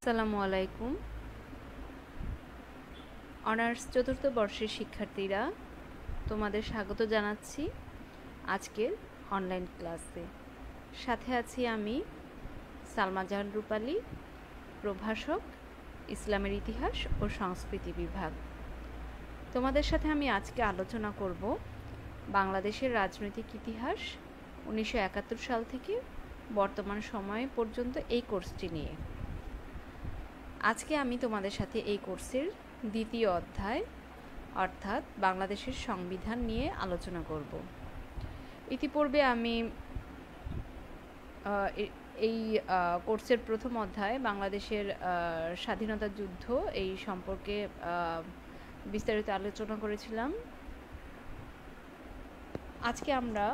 আসসালামু আলাইকুম। অনার্স চতুর্থ বর্ষের শিক্ষার্থীরা, তোমাদের স্বাগত জানাচ্ছি আজকের অনলাইন ক্লাসে। সাথে আছি আমি সালমা জাহান রূপালী, প্রভাষক, ইসলামের ইতিহাস ও সংস্কৃতি বিভাগ। তোমাদের সাথে আমি আজকে আলোচনা করব বাংলাদেশের রাজনৈতিক ইতিহাস 1971 সাল থেকে বর্তমান সময় পর্যন্ত এই কোর্সটি নিয়ে। আজকে আমি তোমাদের সাথে এই কোর্সের দ্বিতীয় অধ্যায় অর্থাৎ বাংলাদেশের সংবিধান নিয়ে আলোচনা করব। ইতিপূর্বে আমি এই কোর্সের প্রথম অধ্যায় বাংলাদেশের স্বাধীনতা যুদ্ধ এই সম্পর্কে বিস্তারিত আলোচনা করেছিলাম। আজকে আমরা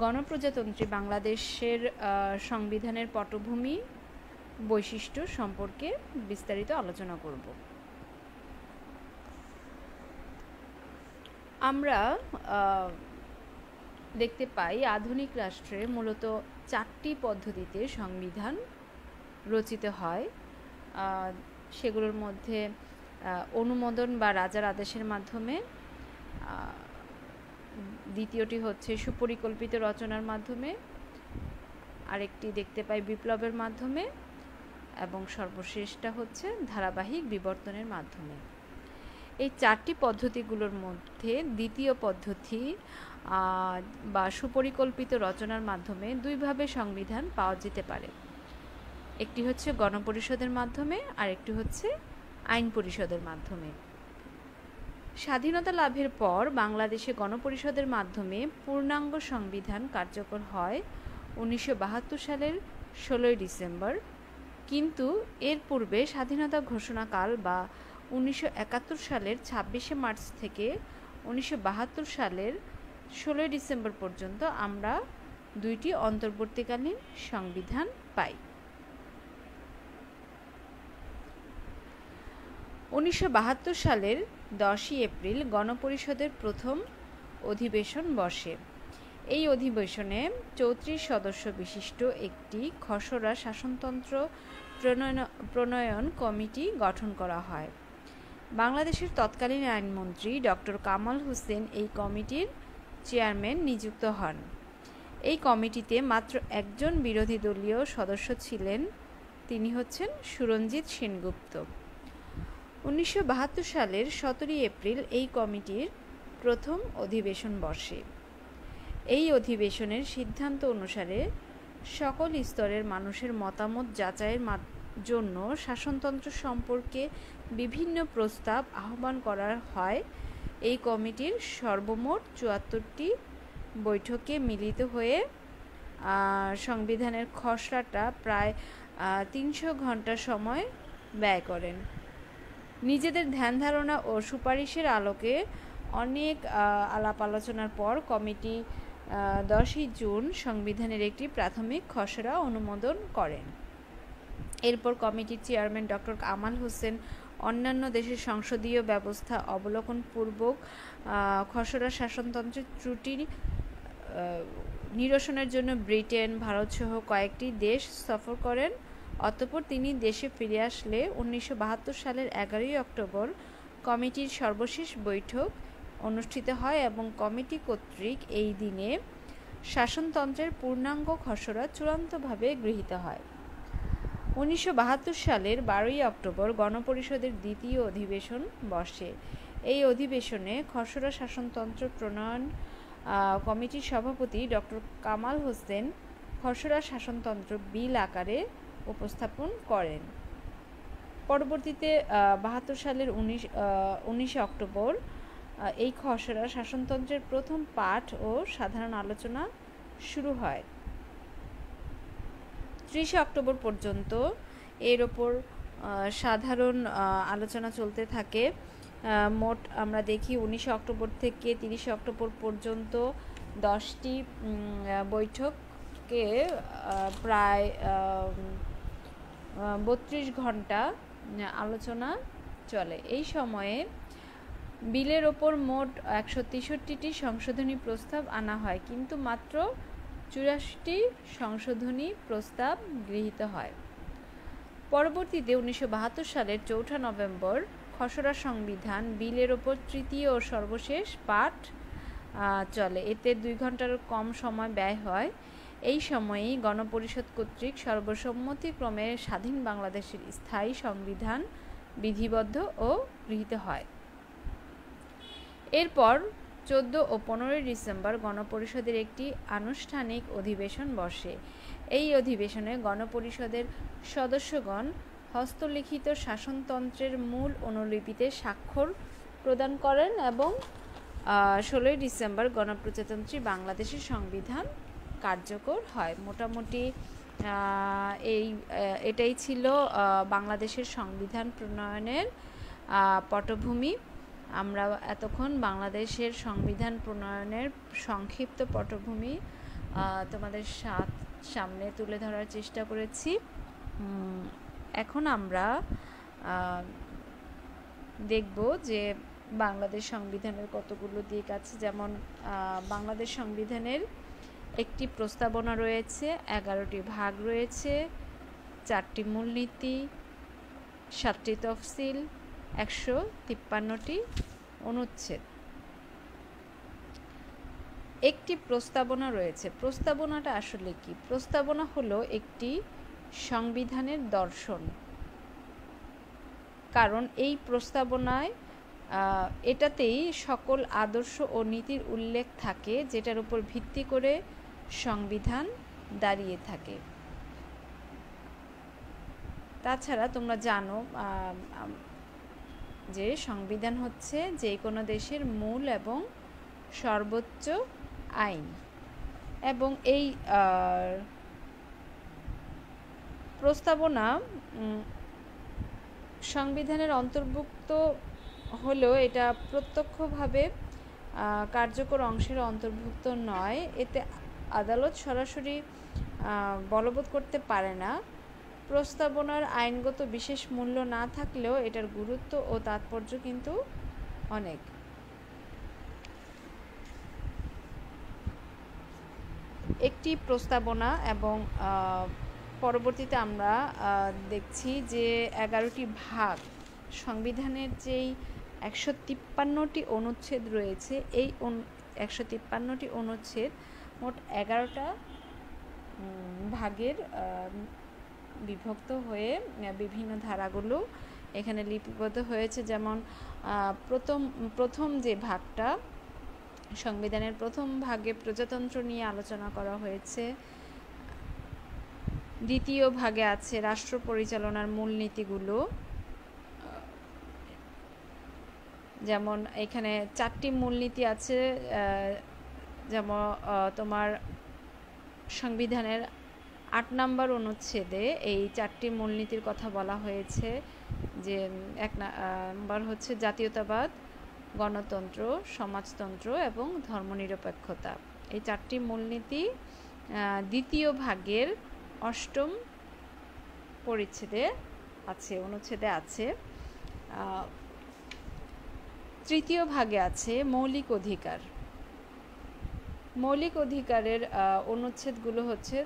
গণপ্রজাতন্ত্রী বাংলাদেশের সংবিধানের পটভূমি বৈশিষ্ট্য সম্পর্কে বিস্তারিত আলোচনা করব। আমরা দেখতে পাই আধুনিক রাষ্ট্রে মূলত 4টি পদ্ধতিতে সংবিধান রচিত হয়। সেগুলোর মধ্যে অনুমোদন বা রাজার আদেশের মাধ্যমে, দ্বিতীয়টি হচ্ছে সুপরিকল্পিত রচনার মাধ্যমে, আরেকটি দেখতে পাই বিপ্লবের মাধ্যমে, এবং সর্বশেষটা হচ্ছে ধারাবাহিক বিবর্তনের মাধ্যমে। এই 4টি পদ্ধতিগুলোর মধ্যে দ্বিতীয় পদ্ধতি বা সুপরিকল্পিত রচনার মাধ্যমে দুইভাবে সংবিধান পাওয়া যেতে পারে। একটি হচ্ছে গণপরিষদের মাধ্যমে আর একটি হচ্ছে আইন পরিষদের মাধ্যমে। স্বাধীনতা লাভের পর বাংলাদেশে গণপরিষদের মাধ্যমে পূর্ণাঙ্গ সংবিধান কার্যকর হয় 1972 সালের 16 ডিসেম্বর। কিন্তু এর পূর্বে স্বাধীনতা ঘোষণাকাল বা 1971 সালের 26শে মার্চ থেকে 1972 সালের 16 ডিসেম্বর পর্যন্ত আমরা দুইটি অন্তর্বর্তীকালীন সংবিধান পাই। 1972 সালের 10ই এপ্রিল গণপরিষদের প্রথম অধিবেশন বসে। এই অধিবেশনে 34 সদস্য বিশিষ্ট একটি খসড়া শাসনতন্ত্র প্রণয়ন কমিটি গঠন করা হয়। বাংলাদেশের তৎকালীন আইনমন্ত্রী ডক্টর কামাল হোসেন এই কমিটির চেয়ারম্যান নিযুক্ত হন। এই কমিটিতে মাত্র একজন বিরোধী দলীয় সদস্য ছিলেন, তিনি হচ্ছেন সুরঞ্জিত সেনগুপ্ত। 1972 সালের 17 এপ্রিল এই কমিটির প্রথম অধিবেশন বসে। এই অধিবেশনের সিদ্ধান্ত অনুসারে সকল স্তরের মানুষের মতামত যাচাইয়ের জন্য শাসনতন্ত্র সম্পর্কে বিভিন্ন প্রস্তাব আহ্বান করা হয়। এই কমিটির সর্বমোট 74টি বৈঠকে মিলিত হয়ে সংবিধানের খসড়াটা প্রায় 300 ঘন্টা সময় ব্যয় করেন। নিজেদের ধ্যান ধারণা ও সুপারিশের আলোকে অনেক আলাপ আলোচনার পর কমিটি 10ই জুন সংবিধানের একটি প্রাথমিক খসড়া অনুমোদন করেন। এরপর কমিটির চেয়ারম্যান ডক্টর কামাল হোসেন অন্যান্য দেশের সংসদীয় ব্যবস্থা অবলোকনপূর্বক খসড়া শাসনতন্ত্রের ত্রুটি নিরসনের জন্য ব্রিটেন, ভারতসহ কয়েকটি দেশ সফর করেন। অতঃপর তিনি দেশে ফিরে আসলে 1972 সালের 11ই অক্টোবর কমিটির সর্বশেষ বৈঠক অনুষ্ঠিত হয় এবং কমিটি কর্তৃক এই দিনে শাসনতন্ত্রের পূর্ণাঙ্গ খসড়া চূড়ান্তভাবে গৃহীত হয়। 1972 সালের 12ই অক্টোবর গণপরিষদের দ্বিতীয় অধিবেশন বসে। এই অধিবেশনে খসড়া শাসনতন্ত্র প্রণয়ন কমিটির সভাপতি ডক্টর কামাল হোসেন খসড়া শাসনতন্ত্র বিল আকারে উপস্থাপন করেন। পরবর্তীতে 72 সালের 19 অক্টোবর এই খসড়া শাসনতন্ত্রের প্রথম পাঠ ও সাধারণ আলোচনা শুরু হয়। 30 অক্টোবর পর্যন্ত এর ওপর সাধারণ আলোচনা চলতে থাকে। মোট আমরা দেখি 19 অক্টোবর থেকে 30 অক্টোবর পর্যন্ত 10টি বৈঠকে প্রায় 32 ঘন্টা আলোচনা চলে। এই সময়ে বিলের ওপর মোট 163টি সংশোধনী প্রস্তাব আনা হয়, কিন্তু মাত্র 84টি সংশোধনী প্রস্তাব গৃহীত হয়। পরবর্তীতে 1972 সালের 4 নভেম্বর খসড়া সংবিধান বিলের ওপর তৃতীয় ও সর্বশেষ পাঠ চলে। এতে 2 ঘন্টার কম সময় ব্যয় হয়। এই সময়েই গণপরিষদ কর্তৃক সর্বসম্মতিক্রমে স্বাধীন বাংলাদেশের স্থায়ী সংবিধান বিধিবদ্ধ ও গৃহীত হয়। এরপর 14 ও 15 ডিসেম্বর গণপরিষদের একটি আনুষ্ঠানিক অধিবেশন বসে। এই অধিবেশনে গণপরিষদের সদস্যগণ হস্তলিখিত শাসনতন্ত্রের মূল অনুলিপিতে স্বাক্ষর প্রদান করেন এবং 16 ডিসেম্বর গণপ্রজাতন্ত্রী বাংলাদেশের সংবিধান কার্যকর হয়। মোটামুটি এটাই ছিল বাংলাদেশের সংবিধান প্রণয়নের পটভূমি। আমরা এতক্ষণ বাংলাদেশের সংবিধান প্রণয়নের সংক্ষিপ্ত পটভূমি তোমাদের সামনে তুলে ধরার চেষ্টা করেছি। এখন আমরা দেখব যে বাংলাদেশ সংবিধানের কতগুলো দিক আছে। যেমন বাংলাদেশ সংবিধানের একটি প্রস্তাবনা রয়েছে, 11টি ভাগ রয়েছে, 4টি মূলনীতি, 7টি তফসিল, 153টি অনুচ্ছেদ। একটি প্রস্তাবনা রয়েছে। প্রস্তাবনাটা আসলে কি? প্রস্তাবনা হলো একটি সংবিধানের দর্শন। কারণ এই প্রস্তাবনায় এটাতেই সকল আদর্শ ও নীতির উল্লেখ থাকে, যেটার উপর ভিত্তি করে সংবিধান দাঁড়িয়ে থাকে। তাছাড়া তোমরা জানো যে সংবিধান হচ্ছে যে কোনো দেশের মূল এবং সর্বোচ্চ আইন, এবং এই প্রস্তাবনা সংবিধানের অন্তর্ভুক্ত হলেও এটা প্রত্যক্ষভাবে কার্যকর অংশের অন্তর্ভুক্ত নয়। এতে আদালত সরাসরি বলবৎ করতে পারে না। প্রস্তাবনার আইনগত বিশেষ মূল্য না থাকলেও এটার গুরুত্ব ও তাৎপর্য কিন্তু অনেক। একটি প্রস্তাবনা এবং পরবর্তীতে আমরা দেখছি যে 11টি ভাগ, সংবিধানের যেই 153টি অনুচ্ছেদ রয়েছে, এই 153টি অনুচ্ছেদ মোট 11টা ভাগের বিভক্ত হয়ে বিভিন্ন ধারাগুলো এখানে লিপিবদ্ধ হয়েছে। যেমন প্রথম যে ভাগটা, সংবিধানের প্রথম ভাগে প্রজাতন্ত্র নিয়ে আলোচনা করা হয়েছে। দ্বিতীয় ভাগে আছে রাষ্ট্র পরিচালনার মূলনীতিগুলো। যেমন এখানে 4টি মূলনীতি আছে, যেমন তোমার সংবিধানের 8 নম্বর অনুচ্ছেদে এই 4টি মূলনীতির কথা বলা হয়েছে। যে 1 নম্বর হচ্ছে জাতীয়তাবাদ, গণতন্ত্র, সমাজতন্ত্র এবং ধর্মনিরপেক্ষতা। এই 4টি মূলনীতি দ্বিতীয় ভাগের 8ম পরিচ্ছেদে আছে, অনুচ্ছেদে আছে। তৃতীয় ভাগে আছে মৌলিক অধিকার। মৌলিক অধিকারের অনুচ্ছেদগুলো হচ্ছে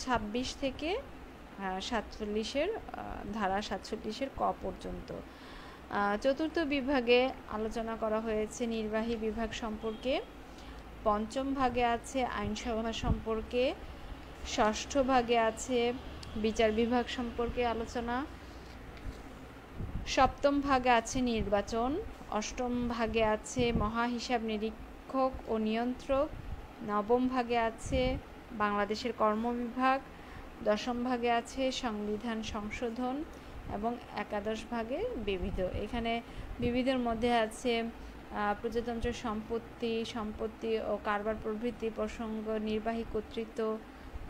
26 থেকে 47-এর ধারা 47-এর ক পর্যন্ত। চতুর্থ বিভাগে আলোচনা করা হয়েছে নির্বাহী বিভাগ সম্পর্কে। পঞ্চম ভাগে আছে আইনসভা সম্পর্কে। ষষ্ঠ ভাগে আছে বিচার বিভাগ সম্পর্কে আলোচনা। সপ্তম ভাগে আছে নির্বাচন। অষ্টম ভাগে আছে মহা হিসাব নিরীক্ষক ও নিয়ন্ত্রক। নবম ভাগে আছে বাংলাদেশের কর্মবিভাগ। দশম ভাগে আছে সংবিধান সংশোধন এবং একাদশ ভাগে বিবিধ। এখানে বিবিধের মধ্যে আছে প্রজাতন্ত্রের সম্পত্তি ও কারবার প্রভৃতি প্রসঙ্গ, নির্বাহী কর্তৃত্ব,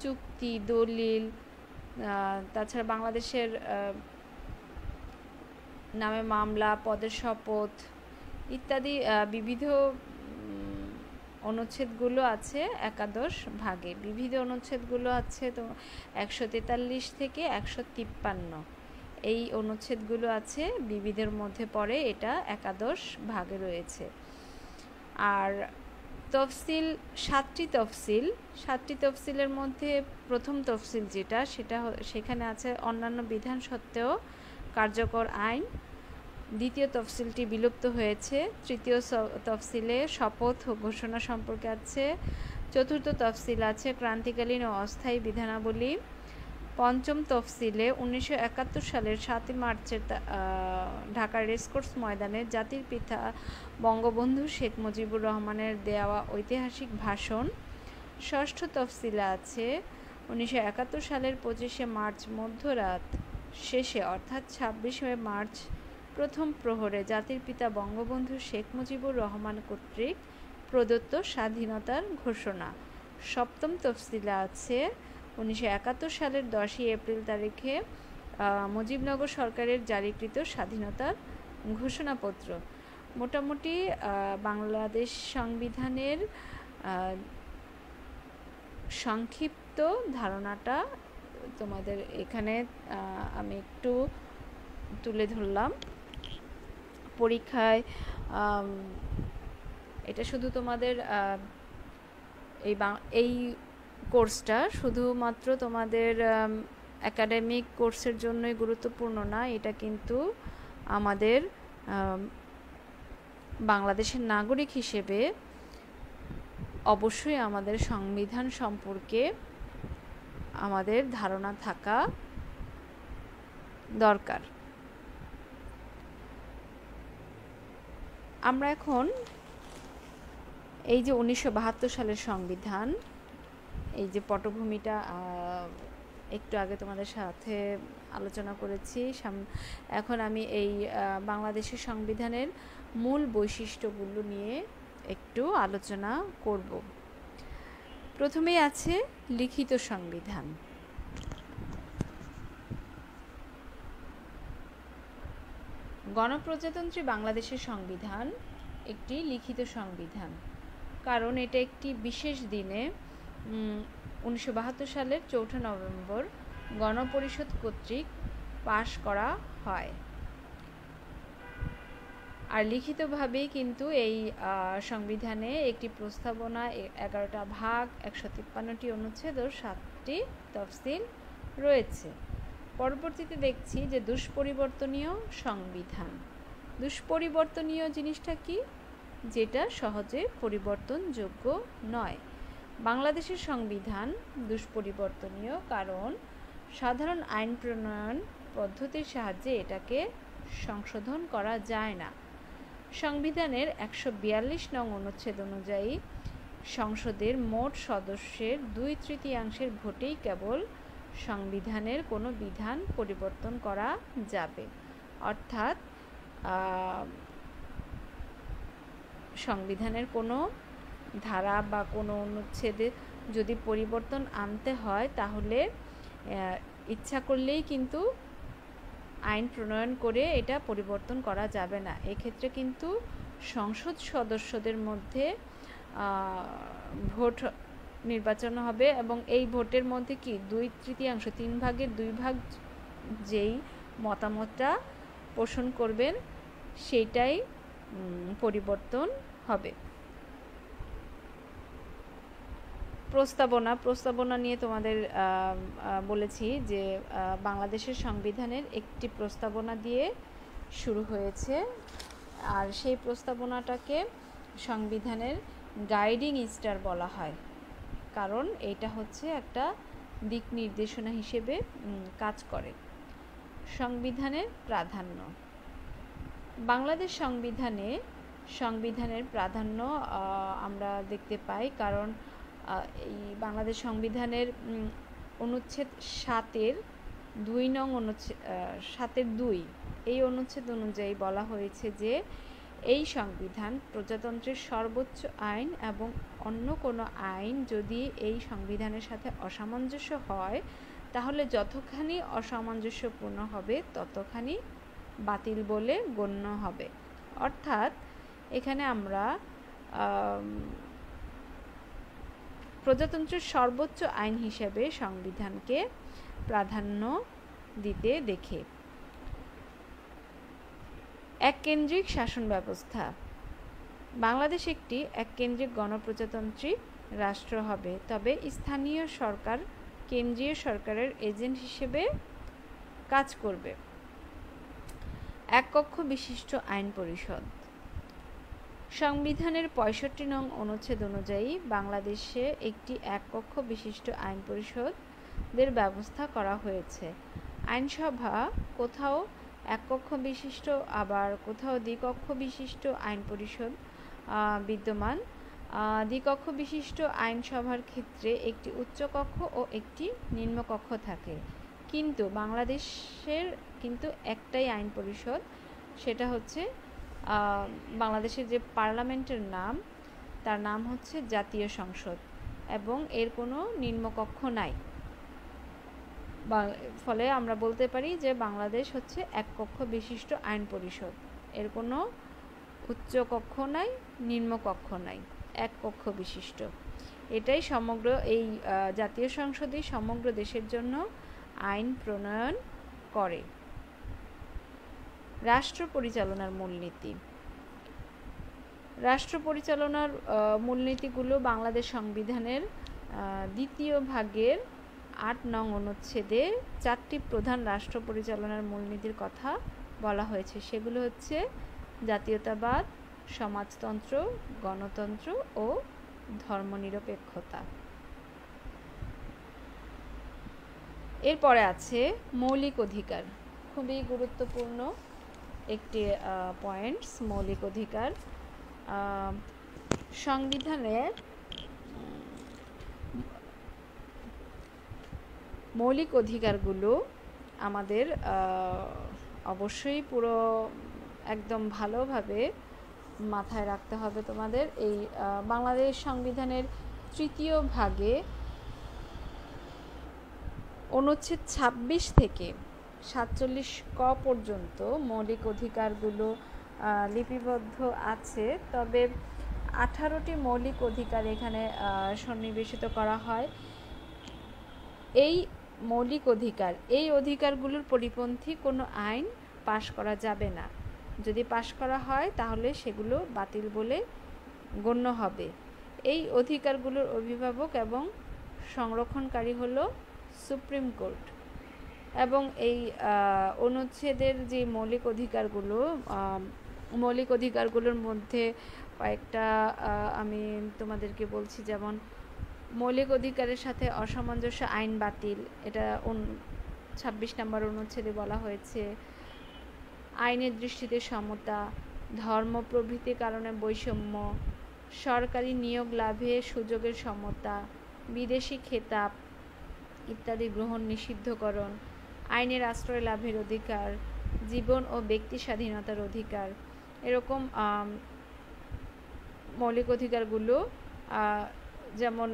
চুক্তি, দলিল, তাছাড়া বাংলাদেশের নামে মামলা, পদের শপথ ইত্যাদি বিবিধ অনুচ্ছেদগুলো আছে একাদশ ভাগে। বিবিধ অনুচ্ছেদগুলো আছে তো 143 থেকে 153। এই অনুচ্ছেদগুলো আছে বিবিধের মধ্যে পড়ে, এটা একাদশ ভাগে রয়েছে। আর তফসিল 7টি তফসিলের মধ্যে প্রথম তফসিল যেটা সেখানে আছে অন্যান্য বিধান সত্ত্বেও কার্যকর আইন। দ্বিতীয় তফসিলটি বিলুপ্ত হয়েছে। তৃতীয় তফসিলে শপথ ও ঘোষণা সম্পর্কে আছে। চতুর্থ তফসিল আছে ক্রান্তিকালীন ও অস্থায়ী বিধানাবলী। পঞ্চম তফসিলে 1971 সালের 7 মার্চের ঢাকার রেসকোর্স ময়দানে জাতির পিতা বঙ্গবন্ধু শেখ মুজিবুর রহমানের দেওয়া ঐতিহাসিক ভাষণ। ষষ্ঠ তফসিলে আছে 1971 সালের 25শে মার্চ মধ্যরাত শেষে অর্থাৎ 26শে মার্চ প্রথম প্রহরে জাতির পিতা বঙ্গবন্ধু শেখ মুজিবুর রহমান কর্তৃক প্রদত্ত স্বাধীনতার ঘোষণা। সপ্তম তফসিলে আছে 1971 সালের 10ই এপ্রিল তারিখে মুজিবনগর সরকারের জারিকৃত স্বাধীনতার ঘোষণাপত্র। মোটামুটি বাংলাদেশ সংবিধানের সংক্ষিপ্ত ধারণাটা তোমাদের এখানে আমি একটু তুলে ধরলাম। পরীক্ষায় এটা শুধু তোমাদের এই কোর্সটা শুধুমাত্র তোমাদের একাডেমিক কোর্সের জন্যই গুরুত্বপূর্ণ না, এটা কিন্তু আমাদের বাংলাদেশের নাগরিক হিসেবে অবশ্যই আমাদের সংবিধান সম্পর্কে আমাদের ধারণা থাকা দরকার। আমরা এখন এই যে 1972 সালের সংবিধান, এই যে পটভূমিটা একটু আগে তোমাদের সাথে আলোচনা করেছি, এখন আমি এই বাংলাদেশের সংবিধানের মূল বৈশিষ্ট্যগুলো নিয়ে একটু আলোচনা করব। প্রথমেই আছে লিখিত সংবিধান। গণপ্রজাতন্ত্রী বাংলাদেশের সংবিধান একটি লিখিত সংবিধান, কারণ এটা একটি বিশেষ দিনে 1972 সালের 4 নভেম্বর গণপরিষদ কর্তৃক পাশ করা হয়। আর লিখিতভাবেই কিন্তু এই সংবিধানে একটি প্রস্তাবনা, 11টা ভাগ, 153টি অনুচ্ছেদ ও 7টি তফসিল রয়েছে। পরবর্তীতে দেখছি যে দুষ্পরিবর্তনীয় সংবিধান। দুষ্পরিবর্তনীয় জিনিসটা কি? যেটা সহজে পরিবর্তনযোগ্য নয়। বাংলাদেশের সংবিধান দুষ্পরিবর্তনীয় কারণ সাধারণ আইন প্রণয়ন পদ্ধতির সাহায্যে এটাকে সংশোধন করা যায় না। সংবিধানের 142 নং অনুচ্ছেদ অনুযায়ী সংসদের মোট সদস্যের 2/3 ভোটেই কেবল সংবিধানের কোনো বিধান পরিবর্তন করা যাবে। অর্থাৎ সংবিধানের কোনো ধারা বা কোনো অনুচ্ছেদে যদি পরিবর্তন আনতে হয় তাহলে ইচ্ছা করলেই কিন্তু আইন প্রণয়ন করে এটা পরিবর্তন করা যাবে না। এক্ষেত্রে কিন্তু সংসদ সদস্যদের মধ্যে ভোট নির্বাচন হবে এবং এই ভোটের মধ্যে কি 2/3 3 ভাগের 2 ভাগ যেই মতামতটা পোষণ করবেন সেটাই পরিবর্তন হবে। প্রস্তাবনা নিয়ে তোমাদের বলেছি যে বাংলাদেশের সংবিধানের একটি প্রস্তাবনা দিয়ে শুরু হয়েছে, আর সেই প্রস্তাবনাটাকে সংবিধানের গাইডিং স্টার বলা হয়, কারণ এটা হচ্ছে একটা দিক নির্দেশনা হিসেবে কাজ করে। সংবিধানের প্রাধান্য। বাংলাদেশ সংবিধানের প্রাধান্য আমরা দেখতে পাই, কারণ এই বাংলাদেশ সংবিধানের অনুচ্ছেদ 7-এর 2 নং অনুচ্ছেদ 7-এর 2 এই অনুচ্ছেদ অনুযায়ী বলা হয়েছে যে এই সংবিধান প্রজাতন্ত্রের সর্বোচ্চ আইন এবং অন্য কোনো আইন যদি এই সংবিধানের সাথে অসামঞ্জস্য হয় তাহলে যতখানি অসামঞ্জস্যপূর্ণ হবে ততখানি বাতিল বলে গণ্য হবে। অর্থাৎ এখানে আমরা প্রজাতন্ত্রের সর্বোচ্চ আইন হিসেবে সংবিধানকে প্রাধান্য দিতে দেখে। এককেন্দ্রিক শাসন ব্যবস্থা। বাংলাদেশ একটি এককেন্দ্রিক গণপ্রজাতান্ত্রিক রাষ্ট্র হবে, তবে স্থানীয় সরকার কেন্দ্রীয় সরকারের এজেন্ট হিসেবে কাজ করবে। এক কক্ষ বিশিষ্ট আইন পরিষদ। সংবিধানের ৬৫ নং অনুচ্ছেদ অনুযায়ী বাংলাদেশে একটি এক কক্ষ বিশিষ্ট আইন পরিষদের ব্যবস্থা করা হয়েছে। আইনসভা কোথাও এক কক্ষ বিশিষ্ট, আবার কোথাও দ্বিকক্ষ বিশিষ্ট আইন পরিষদ বিদ্যমান। দ্বিকক্ষ বিশিষ্ট আইনসভার ক্ষেত্রে একটি উচ্চকক্ষ ও একটি নিম্নকক্ষ থাকে, কিন্তু বাংলাদেশের একটাই আইন পরিষদ, সেটা হচ্ছে বাংলাদেশের যে পার্লামেন্টের নাম, তার নাম হচ্ছে জাতীয় সংসদ, এবং এর কোনো নিম্নকক্ষ নাই। ফলে আমরা বলতে পারি যে বাংলাদেশ হচ্ছে এক কক্ষ বিশিষ্ট আইন পরিষদ, এর কোনো উচ্চ কক্ষ নাই, নিম্নকক্ষ নাই, এক কক্ষ বিশিষ্ট। এটাই সমগ্র এই জাতীয় সংসদই সমগ্র দেশের জন্য আইন প্রণয়ন করে। রাষ্ট্র পরিচালনার মূলনীতি। রাষ্ট্র পরিচালনার মূলনীতিগুলো বাংলাদেশ সংবিধানের ২য় ভাগের ৮ নং অনুচ্ছেদে ৪টি প্রধান রাষ্ট্র পরিচালনার মূলনীতির কথা বলা হয়েছে। সেগুলো হচ্ছে জাতীয়তাবাদ, সমাজতন্ত্র, গণতন্ত্র ও ধর্মনিরপেক্ষতা। এরপরে আছে মৌলিক অধিকার, খুবই গুরুত্বপূর্ণ একটি পয়েন্টস। মৌলিক অধিকার সংবিধানের মৌলিক অধিকারগুলো আমাদের অবশ্যই পুরো একদম ভালোভাবে মাথায় রাখতে হবে তোমাদের। এই বাংলাদেশ সংবিধানের ৩য় ভাগে অনুচ্ছেদ ২৬ থেকে ৪৭ ক পর্যন্ত মৌলিক অধিকারগুলো লিপিবদ্ধ আছে, তবে 18টি মৌলিক অধিকার এখানে সন্নিবেশিত করা হয়। এই মৌলিক অধিকার, এই অধিকারগুলোর পরিপন্থী কোনো আইন পাশ করা যাবে না। যদি পাশ করা হয় তাহলে সেগুলো বাতিল বলে গণ্য হবে। এই অধিকারগুলোর অভিভাবক এবং সংরক্ষণকারী হলো সুপ্রিম কোর্ট। এবং এই অনুচ্ছেদের যে মৌলিক অধিকারগুলোর মধ্যে কয়েকটা আমি তোমাদেরকে বলছি, যেমন মৌলিক অধিকারের সাথে অসামঞ্জস্য আইন বাতিল, এটা ২৬ নম্বর অনুচ্ছেদে বলা হয়েছে। আইনের দৃষ্টিতে সমতা, ধর্ম প্রভৃতির কারণে বৈষম্য, সরকারি নিয়োগ লাভে সুযোগের সমতা, বিদেশি খেতাব ইত্যাদি গ্রহণ নিষিদ্ধকরণ, আইনের আশ্রয় লাভের অধিকার, জীবন ও ব্যক্তি স্বাধীনতার অধিকার। এরকম মৌলিক অধিকারগুলো, যেমন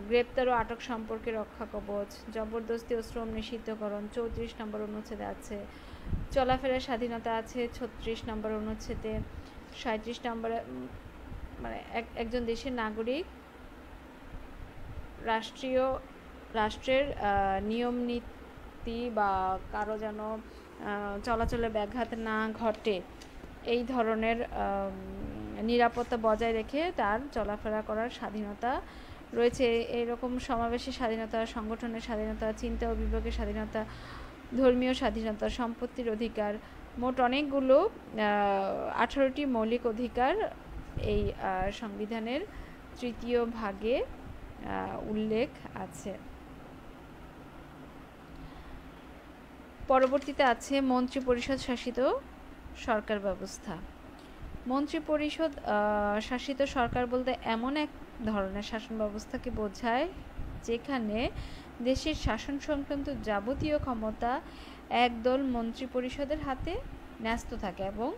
গ্রেপ্তার ও আটক সম্পর্কে রক্ষা কবচ, জবরদস্তি ও শ্রম নিষিদ্ধকরণ ৩৪ নম্বর অনুচ্ছেদে আছে। চলাফেরার স্বাধীনতা আছে ৩৬ নম্বর অনুচ্ছেদে। ৩৭ নম্বরে মানে একজন দেশের নাগরিক রাষ্ট্রের নিয়ম নীতি বা কারো যেন চলাচলে ব্যাঘাত না ঘটে, এই ধরনের নিরাপত্তা বজায় রেখে তার চলাফেরা করার স্বাধীনতা রয়েছে। এরকম সমাবেশের স্বাধীনতা, সংগঠনের স্বাধীনতা, চিন্তা ও বিবেকের স্বাধীনতা, ধর্মীয় স্বাধীনতা, সম্পত্তির অধিকার, মোট অনেকগুলো 18টি মৌলিক অধিকার এই সংবিধানের 3য় ভাগে উল্লেখ আছে। পরবর্তীতে আছে মন্ত্রিপরিষদ শাসিত সরকার ব্যবস্থা। মন্ত্রিপরিষদ শাসিত সরকার বলতে এমন এক ধরনের শাসন ব্যবস্থাকে বোঝায় যেখানে দেশের শাসন সংক্রান্ত যাবতীয় ক্ষমতা একদল মন্ত্রিপরিষদের হাতে ন্যস্ত থাকে এবং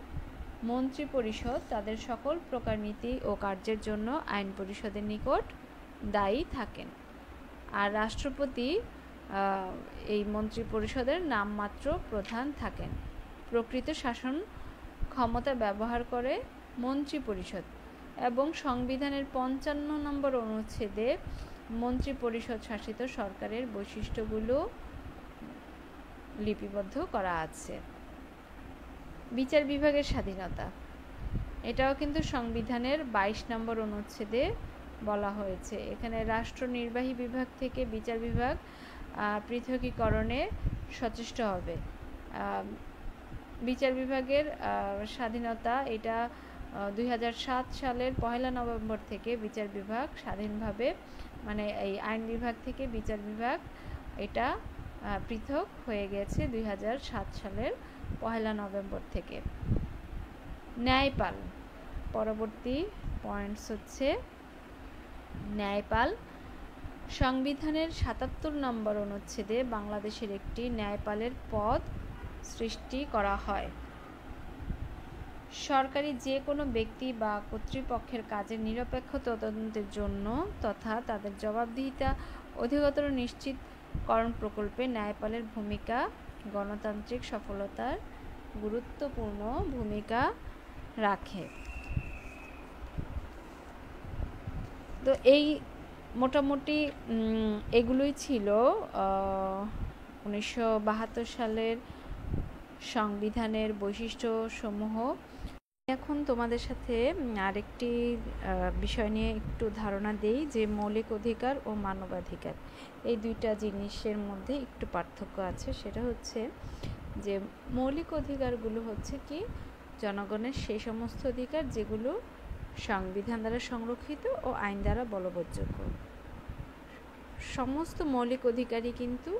মন্ত্রিপরিষদ তাদের সকল প্রকার নীতি ও কার্যের জন্য আইন পরিষদের নিকট দায়ী থাকেন। আর রাষ্ট্রপতি এই মন্ত্রিপরিষদের নামমাত্র প্রধান থাকেন। প্রকৃত শাসন ক্ষমতা ব্যবহার করে মন্ত্রিপরিষদ এবং সংবিধানের ৫৫ নম্বর অনুচ্ছেদে মন্ত্রিপরিষদ শাসিত সরকারের বৈশিষ্ট্যগুলো লিপিবদ্ধ করা আছে। বিচার বিভাগের স্বাধীনতা। এটাও কিন্তু সংবিধানের 22 নম্বর অনুচ্ছেদে বলা হয়েছে। এখানে রাষ্ট্র নির্বাহী বিভাগ থেকে বিচার বিভাগ পৃথকীকরণে সচেষ্ট হবে। বিচার বিভাগের স্বাধীনতা এটা 2007 সালের 1 নভেম্বর থেকে বিচার বিভাগ স্বাধীনভাবে, মানে এই আইন বিভাগ থেকে বিচার বিভাগ এটা পৃথক হয়ে গেছে 2007 সালের 1 নভেম্বর থেকে। ন্যায়পাল, পরবর্তী পয়েন্টস হচ্ছে ন্যায়পাল। সংবিধানের 77 নম্বর অনুচ্ছেদে বাংলাদেশের একটি ন্যায়পালের পদ সৃষ্টি করা হয়। সরকারি যে কোনো ব্যক্তি বা কর্তৃপক্ষের কাজের নিরপেক্ষ তদন্তের জন্য তথা তাদের জবাবদিহিতা অধিকতর নিশ্চিতকরণ প্রকল্পে ন্যায়পালের ভূমিকা গণতান্ত্রিক সফলতার গুরুত্বপূর্ণ ভূমিকা রাখে। তো এই মোটামুটি এগুলোই ছিল 1972 সালের সংবিধানের বৈশিষ্ট্যসমূহ। এখন তোমাদের সাথে আরেকটি বিষয় নিয়ে একটু ধারণা দেই যে মৌলিক অধিকার ও মানবাধিকার এই দুইটা জিনিসের মধ্যে একটু পার্থক্য আছে। সেটা হচ্ছে যে মৌলিক অধিকারগুলো হচ্ছে কি জনগণের সেই সমস্ত অধিকার যেগুলো সংবিধান দ্বারা সংরক্ষিত ও আইন দ্বারা বলবৎযোগ্য। সমস্ত মৌলিক অধিকারই কিন্তু,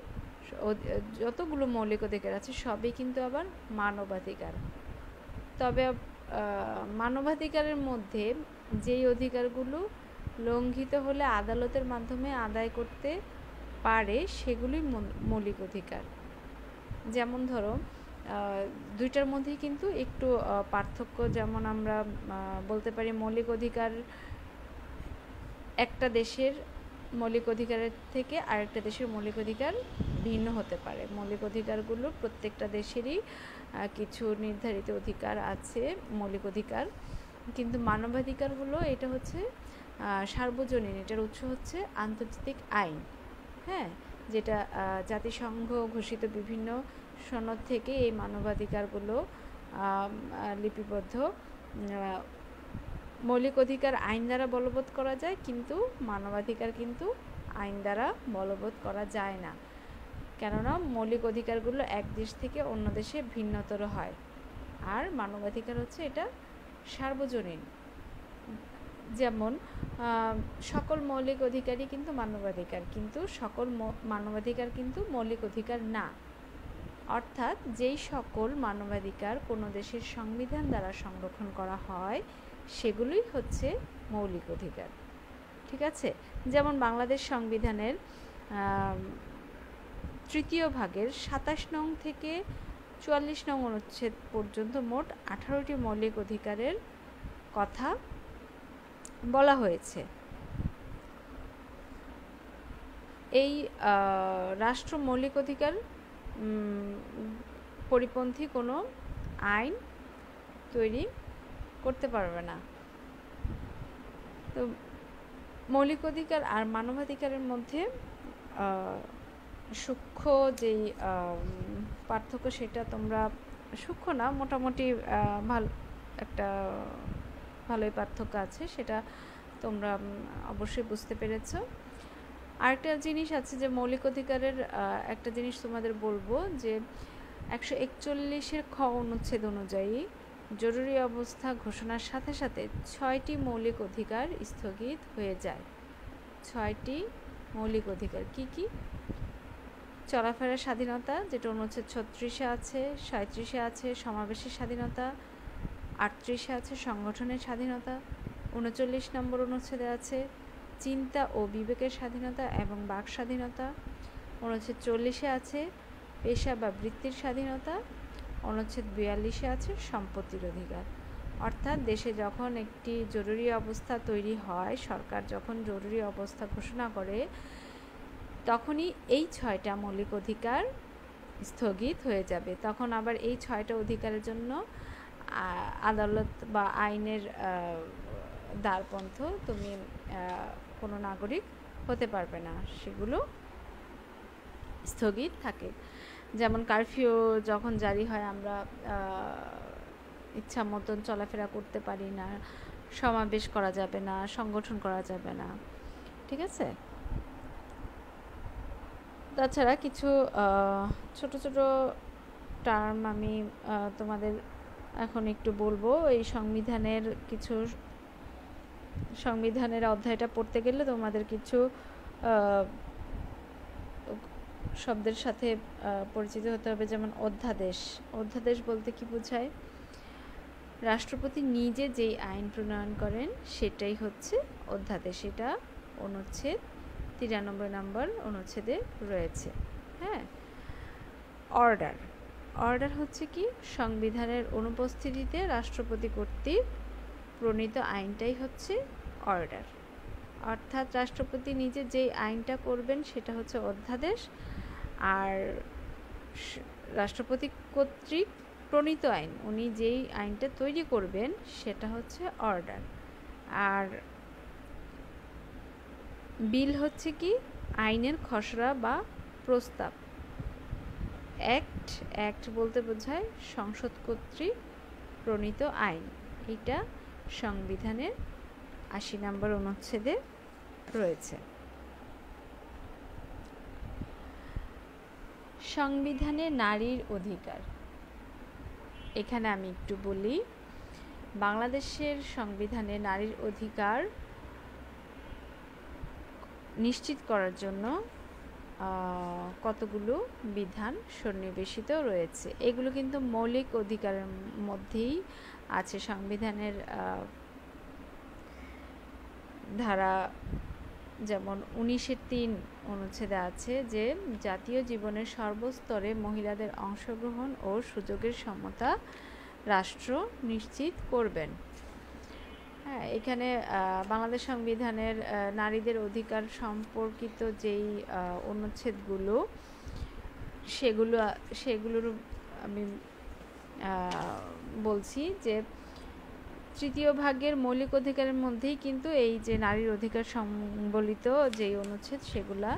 যতগুলো মৌলিক অধিকার আছে সবই কিন্তু আবার মানবাধিকার। তবে মানবাধিকারের মধ্যে যেই অধিকারগুলো লঙ্ঘিত হলে আদালতের মাধ্যমে আদায় করতে পারে সেগুলি মৌলিক অধিকার। যেমন ধরো দুইটার মধ্যেই কিন্তু একটু পার্থক্য। যেমন আমরা বলতে পারি মৌলিক অধিকার একটা দেশের মৌলিক অধিকারের থেকে আরেকটা দেশের মৌলিক অধিকার ভিন্ন হতে পারে। মৌলিক অধিকারগুলো প্রত্যেকটা দেশেরই কিছু নির্ধারিত অধিকার আছে, মৌলিক অধিকার। কিন্তু মানবাধিকারগুলো এটা হচ্ছে সার্বজনীন, এটার উৎস হচ্ছে আন্তর্জাতিক আইন, হ্যাঁ, যেটা জাতিসংঘ ঘোষিত বিভিন্ন সনদ থেকে এই মানবাধিকারগুলো লিপিবদ্ধ। মৌলিক অধিকার আইন দ্বারা বলবৎ করা যায়, কিন্তু মানবাধিকার কিন্তু আইন দ্বারা বলবৎ করা যায় না, কেননা মৌলিক অধিকারগুলো এক দেশ থেকে অন্য দেশে ভিন্নতর হয়। আর মানবাধিকার হচ্ছে এটা সার্বজনীন। যেমন সকল মৌলিক অধিকারই কিন্তু মানবাধিকার, কিন্তু সকল মানবাধিকার কিন্তু মৌলিক অধিকার না। অর্থাৎ যেই সকল মানবাধিকার কোনো দেশের সংবিধান দ্বারা সংরক্ষণ করা হয় সেগুলোই হচ্ছে মৌলিক অধিকার। ঠিক আছে? যেমন বাংলাদেশ সংবিধানের 3য় ভাগের 27 নং থেকে 44 নং অনুচ্ছেদ পর্যন্ত মোট 18টি মৌলিক অধিকারের কথা বলা হয়েছে। এই রাষ্ট্র মৌলিক অধিকার পরিপন্থী কোনো আইন তৈরি করতে পারবে না। তো মৌলিক অধিকার আর মানবাধিকারের মধ্যে সূক্ষ্ম যেই পার্থক্য, সেটা তোমরা সূক্ষ্ম না, মোটামুটি ভালোই পার্থক্য আছে, সেটা তোমরা অবশ্যই বুঝতে পেরেছ। আরেকটা জিনিস আছে যে মৌলিক অধিকারের একটা জিনিস তোমাদের বলবো যে 141-এর খ অনুচ্ছেদ অনুযায়ী জরুরি অবস্থা ঘোষণার সাথে সাথে 6টি মৌলিক অধিকার স্থগিত হয়ে যায়। 6টি মৌলিক অধিকার কি কি? চলাফেরার স্বাধীনতা, যেটা অনুচ্ছেদ 36-এ আছে, 37-এ আছে সমাবেশের স্বাধীনতা, 38-এ আছে সংগঠনের স্বাধীনতা, 39 নম্বর অনুচ্ছেদে আছে চিন্তা ও বিবেকের স্বাধীনতা এবং বাক স্বাধীনতা, অনুচ্ছেদ 40-এ আছে পেশা বা বৃত্তির স্বাধীনতা, অনুচ্ছেদ 42-এ আছে সম্পত্তির অধিকার। অর্থাৎ দেশে যখন একটি জরুরি অবস্থা তৈরি হয়, সরকার যখন জরুরি অবস্থা ঘোষণা করে, তখনই এই 6টা মৌলিক অধিকার স্থগিত হয়ে যাবে। তখন আবার এই 6টা অধিকারের জন্য আদালত বা আইনের দ্বারপন্থ তুমি কোনো নাগরিক হতে পারবে না, সেগুলো স্থগিত থাকে। যেমন কারফিউ যখন জারি হয়, আমরা ইচ্ছা মতন চলাফেরা করতে পারি না, সমাবেশ করা যাবে না, সংগঠন করা যাবে না, ঠিক আছে। তাছাড়া কিছু ছোট ছোট টার্ম আমি তোমাদের এখন একটু বলবো। এই সংবিধানের অধ্যায়টা পড়তে গেলে তোমাদের কিছু শব্দের সাথে পরিচিত হতে হবে, যেমন অধ্যাদেশ। অধ্যাদেশ বলতে কি বোঝায়? রাষ্ট্রপতি নিজে যেই আইন প্রণয়ন করেন সেটাই হচ্ছে অধ্যাদেশ। এটা অনুচ্ছেদ 93 নম্বর অনুচ্ছেদে রয়েছে। হ্যাঁ, অর্ডার। অর্ডার হচ্ছে কি? সংবিধানের অনুপস্থিতিতে রাষ্ট্রপতি কর্তৃক প্রণীত আইনটাই হচ্ছে অর্ডার। অর্থাৎ রাষ্ট্রপতি নিজে যেই আইনটা করবেন সেটা হচ্ছে অধ্যাদেশ, আর রাষ্ট্রপতি কর্তৃক প্রণীত আইন, উনি যেই আইনটা তৈরি করবেন সেটা হচ্ছে অর্ডার। আর বিল হচ্ছে কি? আইনের খসড়া বা প্রস্তাব। অ্যাক্ট বলতে বোঝায় সংসদ কর্তৃক প্রণীত আইন। এটা সংবিধানের 80 নম্বর অনুচ্ছেদে রয়েছে। সংবিধানে নারীর অধিকার, এখানে আমি একটু বলি। বাংলাদেশের সংবিধানে নারীর অধিকার নিশ্চিত করার জন্য কতগুলো বিধান সন্নিবেশিত রয়েছে। এগুলো কিন্তু মৌলিক অধিকারের মধ্যেই আছে। সংবিধানের ধারা যেমন 19-3 অনুচ্ছেদে আছে যে জাতীয় জীবনের সর্বস্তরে মহিলাদের অংশগ্রহণ ও সুযোগের সমতা রাষ্ট্র নিশ্চিত করবেন। হ্যাঁ, এখানে বাংলাদেশ সংবিধানের নারীদের অধিকার সম্পর্কিত যেই অনুচ্ছেদগুলো সেগুলোর আমি বলছি যে তৃতীয় ভাগের মৌলিক অধিকারের মধ্যেই কিন্তু এই যে নারীর অধিকার সম্বলিত যেই অনুচ্ছেদ, সেগুলা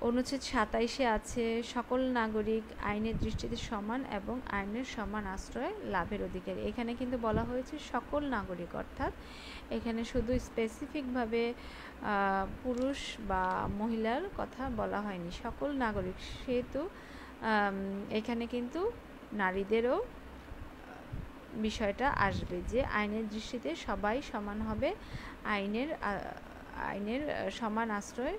অনুচ্ছেদ 27-এ আছে সকল নাগরিক আইনের দৃষ্টিতে সমান এবং আইনের সমান আশ্রয় লাভের অধিকারী। এখানে কিন্তু বলা হয়েছে সকল নাগরিক, অর্থাৎ এখানে শুধু স্পেসিফিকভাবে পুরুষ বা মহিলার কথা বলা হয়নি, সকল নাগরিক। সেহেতু এখানে কিন্তু নারীদেরও বিষয়টা আসবে যে আইনের দৃষ্টিতে সবাই সমান হবে, আইনের সমান আশ্রয়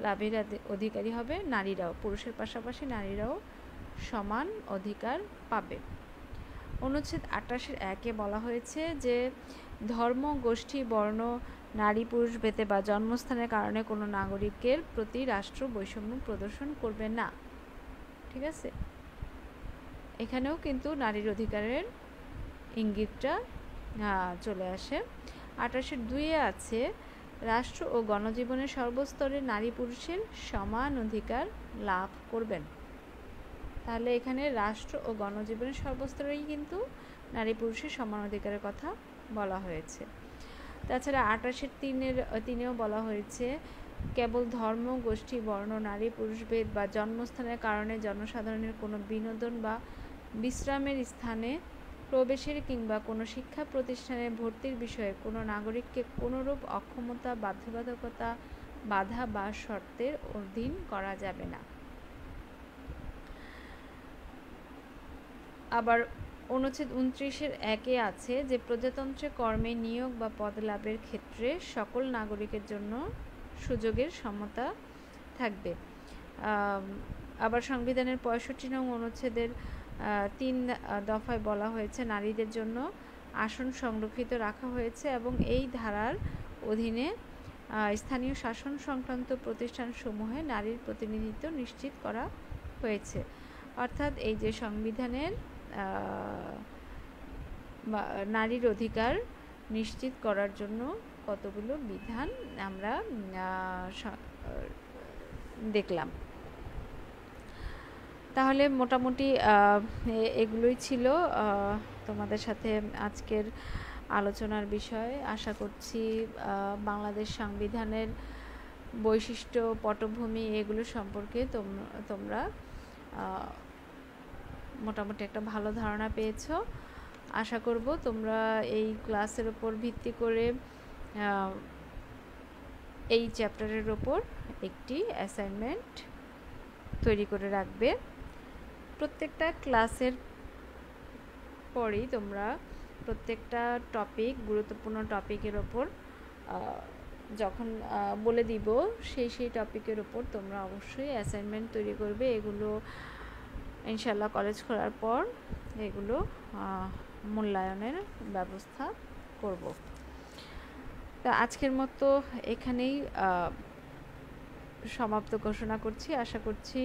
লাভের অধিকারী হবে নারীরাও, পুরুষের পাশাপাশি নারীরাও সমান অধিকার পাবে। অনুচ্ছেদ 28-এর 1-এ বলা হয়েছে যে ধর্ম, গোষ্ঠী, বর্ণ, নারী পুরুষ ভেদে বা জন্মস্থানের কারণে কোনো নাগরিকের প্রতি রাষ্ট্র বৈষম্য প্রদর্শন করবে না। ঠিক আছে, এখানেও কিন্তু নারীর অধিকারের ইঙ্গিতটা চলে আসে। 28-এর 2-এ আছে রাষ্ট্র ও গণজীবনের সর্বস্তরে নারী পুরুষের সমান অধিকার লাভ করবেন। তাহলে এখানে রাষ্ট্র ও গণজীবনের সর্বস্তরেই কিন্তু নারী পুরুষের সমান অধিকারের কথা বলা হয়েছে। তাছাড়া 28-এর 3-এও বলা হয়েছে কেবল ধর্ম, গোষ্ঠী, বর্ণ, নারী পুরুষ ভেদ বা জন্মস্থানের কারণে জনসাধারণের কোনো বিনোদন বা বিশ্রামের স্থানে প্রবেশের কিংবা কোনো শিক্ষা প্রতিষ্ঠানে ভর্তির বিষয়ে কোনো নাগরিককে কোনোরূপ অক্ষমতা, বাধ্যবাধকতা, বাধা বা শর্তের অধীন করা যাবে না। আবার অনুচ্ছেদ 29-এর 1-এ আছে যে প্রজাতন্ত্রে কর্মে নিয়োগ বা পদ লাভের ক্ষেত্রে সকল নাগরিকের জন্য সুযোগের সমতা থাকবে। আবার সংবিধানের 65 নং অনুচ্ছেদের 3 দফায় বলা হয়েছে নারীদের জন্য আসন সংরক্ষিত রাখা হয়েছে এবং এই ধারার অধীনে স্থানীয় শাসন সংক্রান্ত প্রতিষ্ঠানসমূহে নারীর প্রতিনিধিত্ব নিশ্চিত করা হয়েছে। অর্থাৎ এই যে সংবিধানের নারীর অধিকার নিশ্চিত করার জন্য কতগুলো বিধান আমরা দেখলাম। তাহলে মোটামুটি এগুলোই ছিল তোমাদের সাথে আজকের আলোচনার বিষয়। আশা করছি বাংলাদেশ সংবিধানের বৈশিষ্ট্য, পটভূমি এগুলো সম্পর্কে তোমরা মোটামুটি একটা ভালো ধারণা পেয়েছো। আশা করব তোমরা এই ক্লাসের ওপর ভিত্তি করে এই চ্যাপ্টারের ওপর একটি অ্যাসাইনমেন্ট তৈরি করে রাখবে। প্রত্যেকটা ক্লাসের পরেই তোমরা প্রত্যেকটা টপিক, গুরুত্বপূর্ণ টপিকের ওপর যখন বলে দিব সেই টপিকের ওপর তোমরা অবশ্যই অ্যাসাইনমেন্ট তৈরি করবে। এগুলো ইনশাল্লাহ কলেজ খোলার পর এগুলো মূল্যায়নের ব্যবস্থা করব। তো আজকের মতো এখানেই সমাপ্ত ঘোষণা করছি। আশা করছি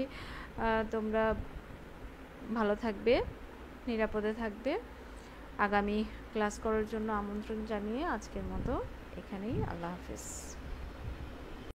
তোমরা ভালো থাকবে, নিরাপদে থাকবে। আগামী ক্লাস করার জন্য আমন্ত্রণ জানিয়ে আজকের মতো এখানেই, আল্লাহ হাফেজ।